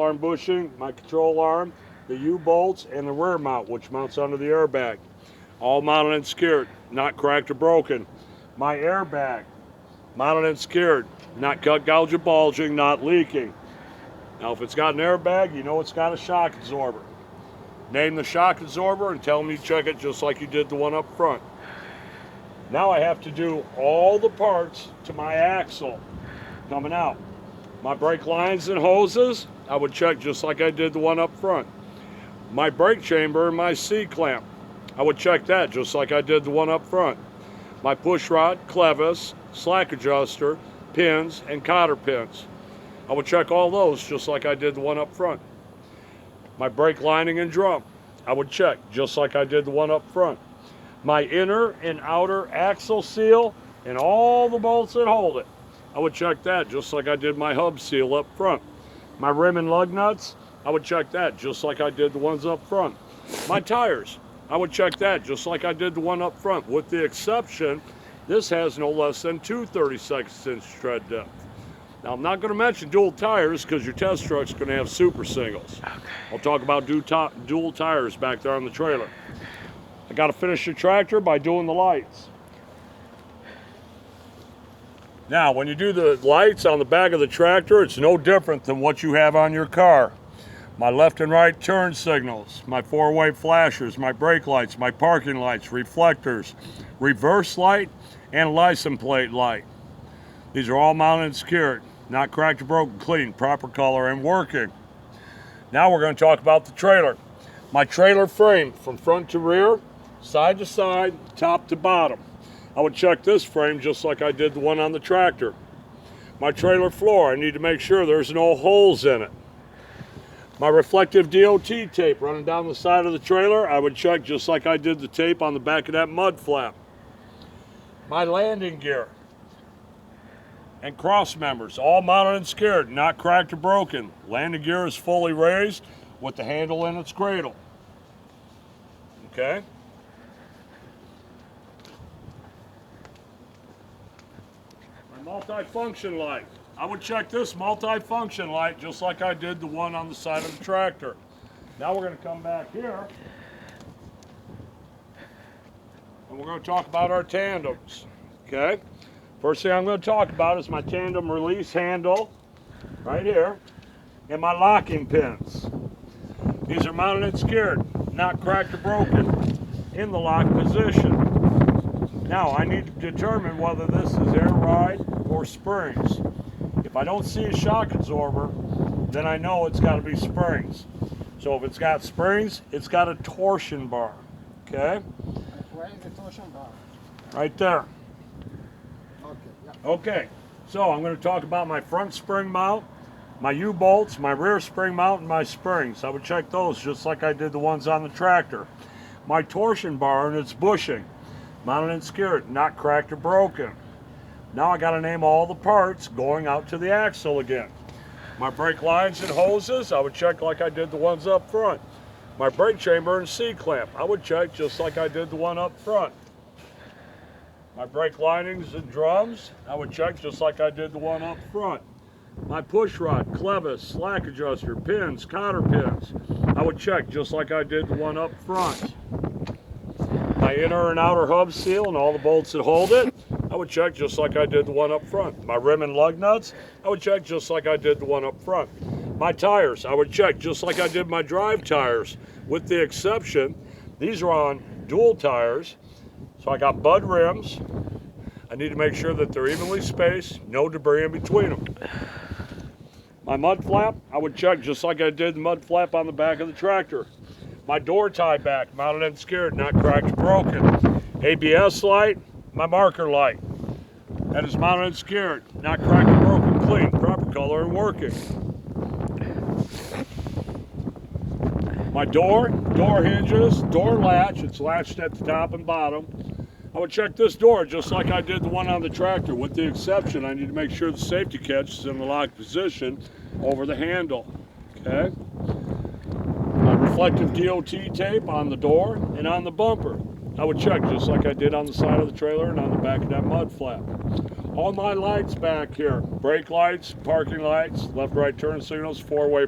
arm bushing, my control arm, the U-bolts, and the rear mount, which mounts under the airbag. All mounted and secured, not cracked or broken. My airbag, mounted and secured, not cut, gouge, or bulging, not leaking. Now, if it's got an airbag, you know it's got a shock absorber. Name the shock absorber and tell them you check it just like you did the one up front. Now I have to do all the parts to my axle coming out. My brake lines and hoses, I would check just like I did the one up front. My brake chamber and my C-clamp, I would check that just like I did the one up front. My push rod, clevis, slack adjuster, pins, and cotter pins, I would check all those just like I did the one up front. My brake lining and drum, I would check just like I did the one up front. My inner and outer axle seal and all the bolts that hold it, I would check that just like I did my hub seal up front. My rim and lug nuts, I would check that just like I did the ones up front. My tires, I would check that just like I did the one up front, with the exception, this has no less than 2 32/6-inch tread depth. Now, I'm not going to mention dual tires because your test truck's going to have super singles. Okay. I'll talk about dual tires back there on the trailer. I got to finish the tractor by doing the lights. Now, when you do the lights on the back of the tractor, it's no different than what you have on your car. My left and right turn signals, my four-way flashers, my brake lights, my parking lights, reflectors, reverse light, and license plate light. These are all mounted and secured, not cracked or broken, clean, proper color, and working. Now we're going to talk about the trailer. My trailer frame from front to rear, side to side, top to bottom. I would check this frame just like I did the one on the tractor. My trailer floor, I need to make sure there's no holes in it. My reflective DOT tape running down the side of the trailer, I would check just like I did the tape on the back of that mud flap. My landing gear and cross members, all mounted and secured, not cracked or broken. Landing gear is fully raised with the handle in its cradle. Okay? My multi-function light. I would check this multi-function light just like I did the one on the side of the tractor. Now we're going to come back here and we're going to talk about our tandems. Okay? First thing I'm going to talk about is my tandem release handle right here and my locking pins. These are mounted and secured, not cracked or broken, in the lock position. Now I need to determine whether this is air ride or springs. If I don't see a shock absorber, then I know it's got to be springs. So if it's got springs, it's got a torsion bar. Okay? Where is the torsion bar? Right there. Okay. Yeah. Okay, so I'm going to talk about my front spring mount, my U-bolts, my rear spring mount, and my springs. I would check those just like I did the ones on the tractor. My torsion bar and its bushing, mounted and secured, not cracked or broken. Now I got to name all the parts going out to the axle again. My brake lines and hoses, I would check like I did the ones up front. My brake chamber and C-clamp, I would check just like I did the one up front. My brake linings and drums, I would check just like I did the one up front. My push rod, clevis, slack adjuster, pins, cotter pins, I would check just like I did the one up front. My inner and outer hub seal and all the bolts that hold it, I would check just like I did the one up front. My rim and lug nuts, I would check just like I did the one up front. My tires, I would check just like I did my drive tires, with the exception, these are on dual tires, so I got bud rims. I need to make sure that they're evenly spaced, no debris in between them. My mud flap, I would check just like I did the mud flap on the back of the tractor. My door tie back, mounted and secured, not cracked or broken. ABS light, my marker light. That is mounted and secured, not cracked or broken, clean, proper color, and working. My door hinges, door latch, it's latched at the top and bottom. I would check this door just like I did the one on the tractor, with the exception I need to make sure the safety catch is in the locked position over the handle. Okay? My reflective DOT tape on the door and on the bumper, I would check just like I did on the side of the trailer and on the back of that mud flap. All my lights back here, brake lights, parking lights, left-right turn signals, four-way